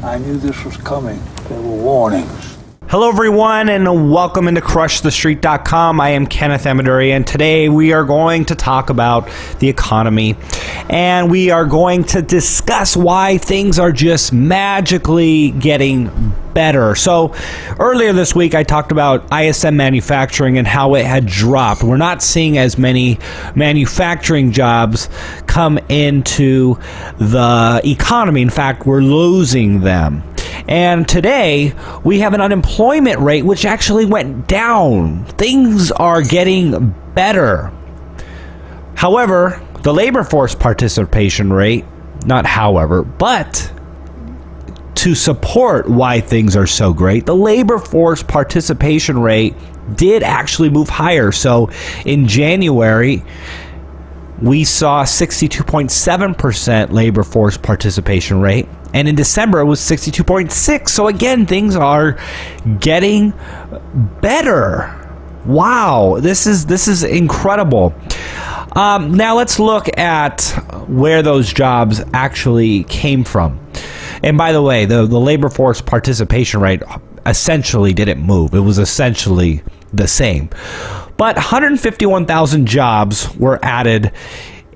I knew this was coming. There were warnings. Hello everyone and welcome into CrushTheStreet.com. I am Kenneth Amaduri and today we are going to talk about the economy and we are going to discuss why things are just magically getting better. So earlier this week I talked about ISM manufacturing and how it had dropped. We're not seeing as many manufacturing jobs come into the economy. In fact, we're losing them. And today, we have an unemployment rate which actually went down. Things are getting better. However, the labor force participation rate, but to support why things are so great, the labor force participation rate did actually move higher. So in January, we saw 62.7% labor force participation rate. And in December, it was 62.6. So again, things are getting better. Wow, this is incredible. Now let's look at where those jobs actually came from. And by the way, the labor force participation rate essentially didn't move. It was essentially the same. But 151,000 jobs were added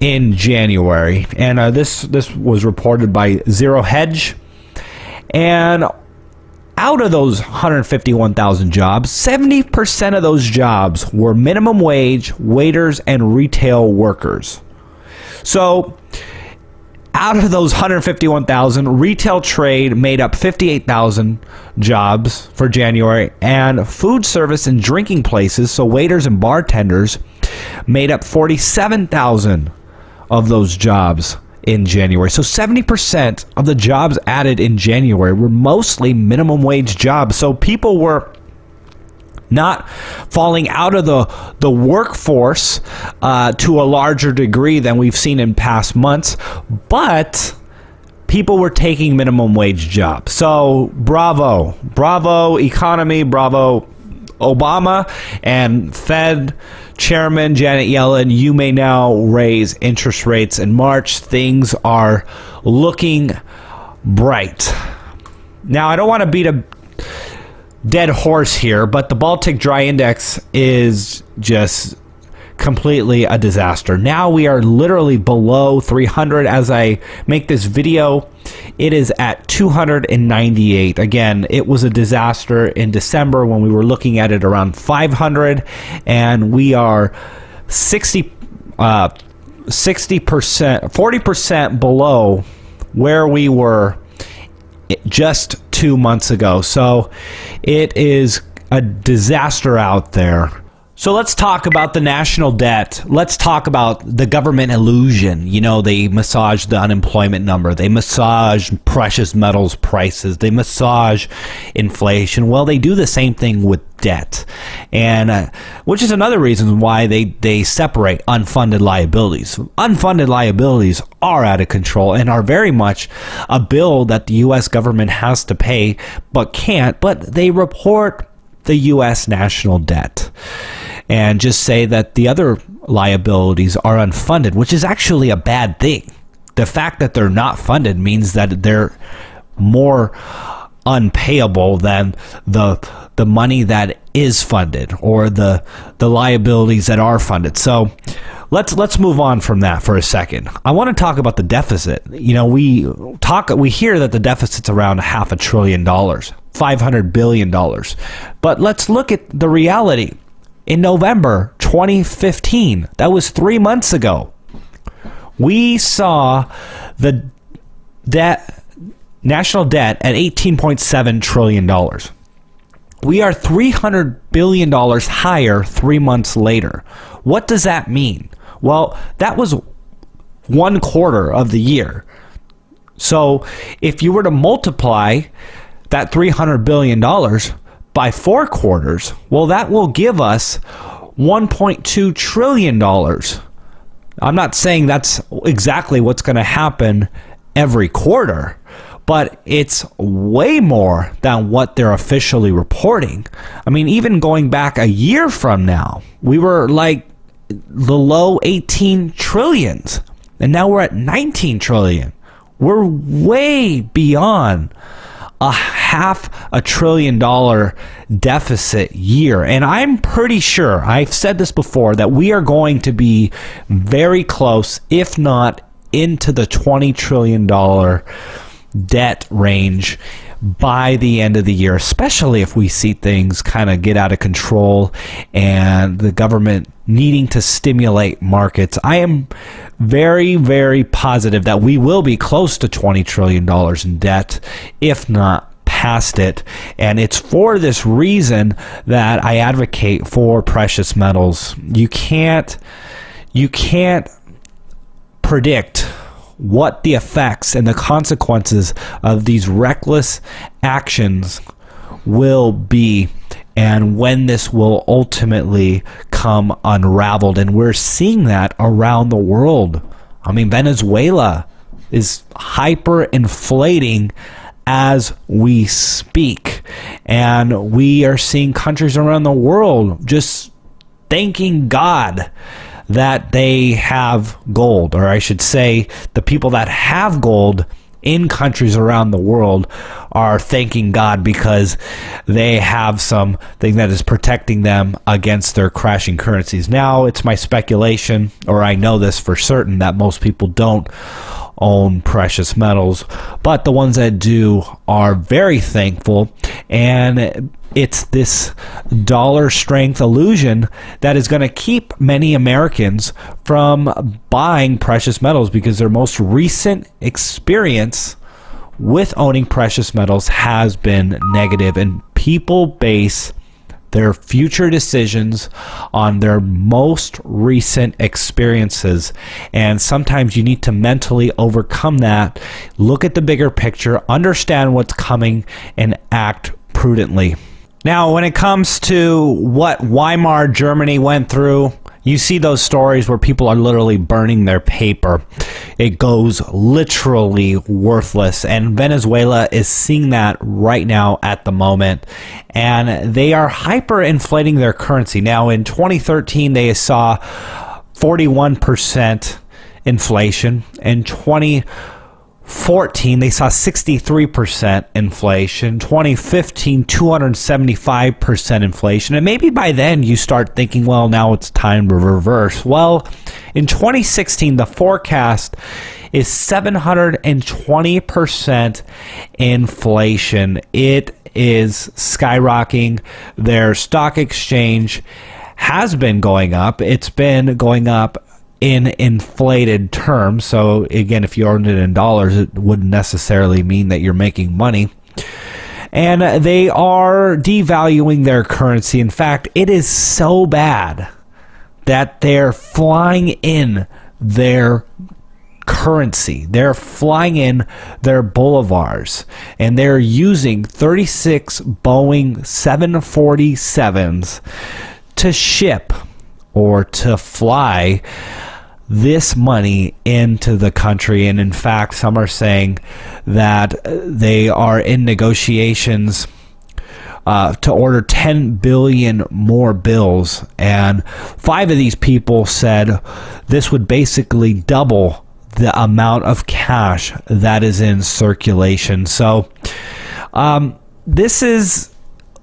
in January, and this was reported by Zero Hedge. And out of those 151,000 jobs, 70% of those jobs were minimum wage, waiters, and retail workers. So out of those 151,000, retail trade made up 58,000 jobs for January, and food service and drinking places, so waiters and bartenders, made up 47,000 of those jobs in January. So 70% of the jobs added in January were mostly minimum wage jobs. So people were not falling out of the workforce to a larger degree than we've seen in past months, but people were taking minimum wage jobs. So bravo economy, bravo Obama, and Fed Chairman Janet Yellen, you may now raise interest rates in March. Things are looking bright. Now, I don't want to beat a dead horse here, but the Baltic Dry Index is just completely a disaster. Now we are literally below 300 as I make this video. It is at 298. Again, it was a disaster in December when we were looking at it around 500, and we are 40% below where we were just 2 months ago. So it is a disaster out there. So let's talk about the national debt. Let's talk about the government illusion. You know, they massage the unemployment number. They massage precious metals prices. They massage inflation. Well, they do the same thing with debt, and which is another reason why they separate unfunded liabilities. Unfunded liabilities are out of control and are very much a bill that the U.S. government has to pay but can't, but they report the U.S. national debt and just say that the other liabilities are unfunded, which is actually a bad thing. The fact that they're not funded means that they're more unpayable than the money that is funded or the liabilities that are funded. So let's move on from that for a second. I want to talk about the deficit. You know, we hear that the deficit's around $500 billion, $500 billion. But let's look at the reality. In November 2015, that was 3 months ago, we saw the national debt at $18.7 trillion. We are $300 billion higher 3 months later. What does that mean? Well, that was 1 quarter of the year. So if you were to multiply that $300 billion by 4 quarters, well, that will give us $1.2 trillion. I'm not saying that's exactly what's going to happen every quarter, but it's way more than what they're officially reporting. I mean, even going back a year from now, we were like the low 18 trillions, and now we're at 19 trillion. We're way beyond a $500 billion deficit year. And I'm pretty sure, I've said this before, that we are going to be very close, if not into the $20 trillion debt range by the end of the year, especially if we see things kind of get out of control and the government needing to stimulate markets. I am very, very positive that we will be close to $20 trillion in debt, if not past it. And it's for this reason that I advocate for precious metals. You can't predict what the effects and the consequences of these reckless actions will be and when this will ultimately come unraveled. And we're seeing that around the world. I mean, Venezuela is hyperinflating as we speak. And we are seeing countries around the world just thanking God that they have gold, or I should say the people that have gold in countries around the world are thanking God because they have something that is protecting them against their crashing currencies. Now, it's my speculation, or I know this for certain, that most people don't own precious metals, but the ones that do are very thankful. And it's this dollar strength illusion that is going to keep many Americans from buying precious metals, because their most recent experience with owning precious metals has been negative, and people base their future decisions on their most recent experiences. And sometimes you need to mentally overcome that, look at the bigger picture, understand what's coming, and act prudently. Now, when it comes to what Weimar Germany went through, you see those stories where people are literally burning their paper. It goes literally worthless. And Venezuela is seeing that right now at the moment. And they are hyperinflating their currency. Now, in 2013, they saw 41% inflation. In 2014, they saw 63% inflation. 2015, 275% inflation. And maybe by then you start thinking, well, now it's time to reverse. Well, in 2016, the forecast is 720% inflation. It is skyrocketing. Their stock exchange has been going up. It's been going up in inflated terms. So again, if you earned it in dollars, it wouldn't necessarily mean that you're making money. And they are devaluing their currency. In fact, it is so bad that they're flying in their currency. They're flying in their bolivars, and they're using 36 Boeing 747s to ship or to fly this money into the country. And in fact, some are saying that they are in negotiations to order 10 billion more bills. And 5 of these people said this would basically double the amount of cash that is in circulation. So this is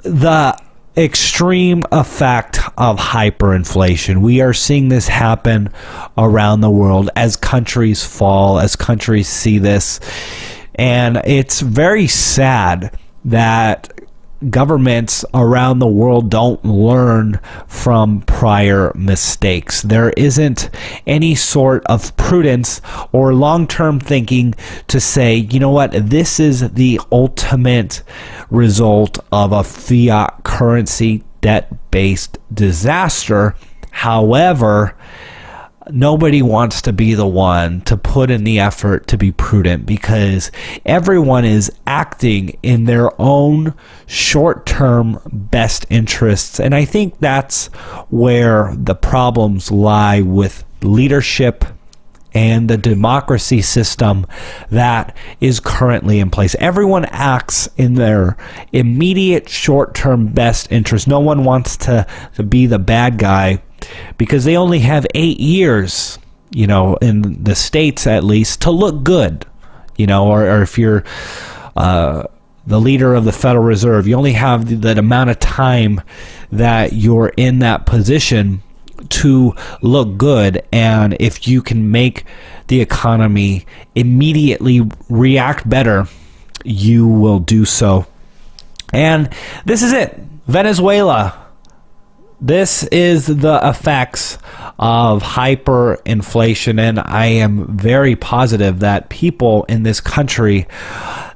the extreme effect of hyperinflation. We are seeing this happen around the world as countries fall, as countries see this. And it's very sad that governments around the world don't learn from prior mistakes. There isn't any sort of prudence or long-term thinking to say, you know what, this is the ultimate result of a fiat currency debt-based disaster. However, nobody wants to be the one to put in the effort to be prudent, because everyone is acting in their own short-term best interests. And I think that's where the problems lie with leadership and the democracy system that is currently in place. Everyone acts in their immediate short-term best interest. No one wants to be the bad guy, because they only have 8 years, you know, in the States at least, to look good, you know, or if you're the leader of the Federal Reserve. You only have that amount of time that you're in that position to look good, and if you can make the economy immediately react better, you will do so. And this is it. Venezuela. This is the effects of hyperinflation, and I am very positive that people in this country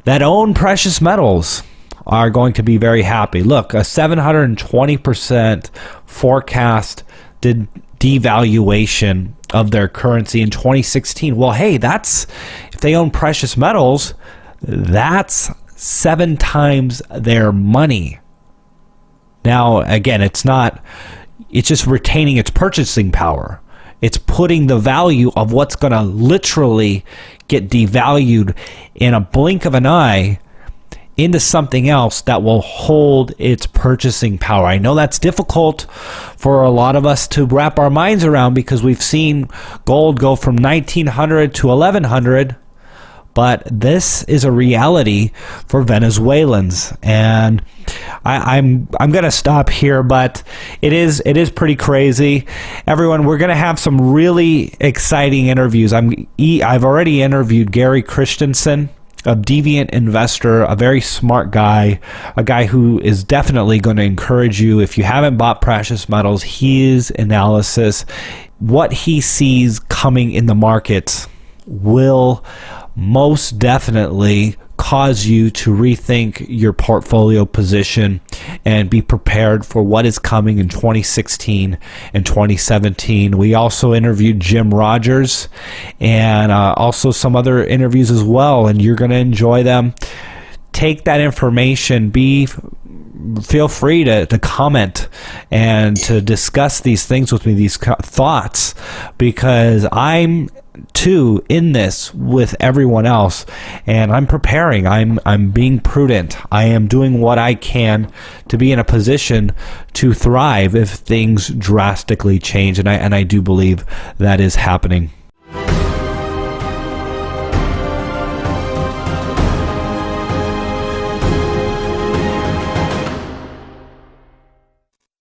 that own precious metals are going to be very happy. Look, a 720% forecast devaluation of their currency in 2016. Well, hey, that's, if they own precious metals, that's 7 times their money. Now, again, it's just retaining its purchasing power. It's putting the value of what's going to literally get devalued in a blink of an eye into something else that will hold its purchasing power. I know that's difficult for a lot of us to wrap our minds around because we've seen gold go from 1900 to 1100, but this is a reality for Venezuelans. And I'm going to stop here, but it is pretty crazy. Everyone, we're going to have some really exciting interviews. I've already interviewed Gary Christensen, a deviant investor, a very smart guy, a guy who is definitely going to encourage you. If you haven't bought precious metals, his analysis, what he sees coming in the markets will most definitely cause you to rethink your portfolio position and be prepared for what is coming in 2016 and 2017. We also interviewed Jim Rogers and also some other interviews as well, and you're going to enjoy them. Take that information, feel free to comment and to discuss these things with me, these thoughts, because I'm too in this with everyone else, and I'm preparing. I'm being prudent. I am doing what I can to be in a position to thrive if things drastically change, and I do believe that is happening.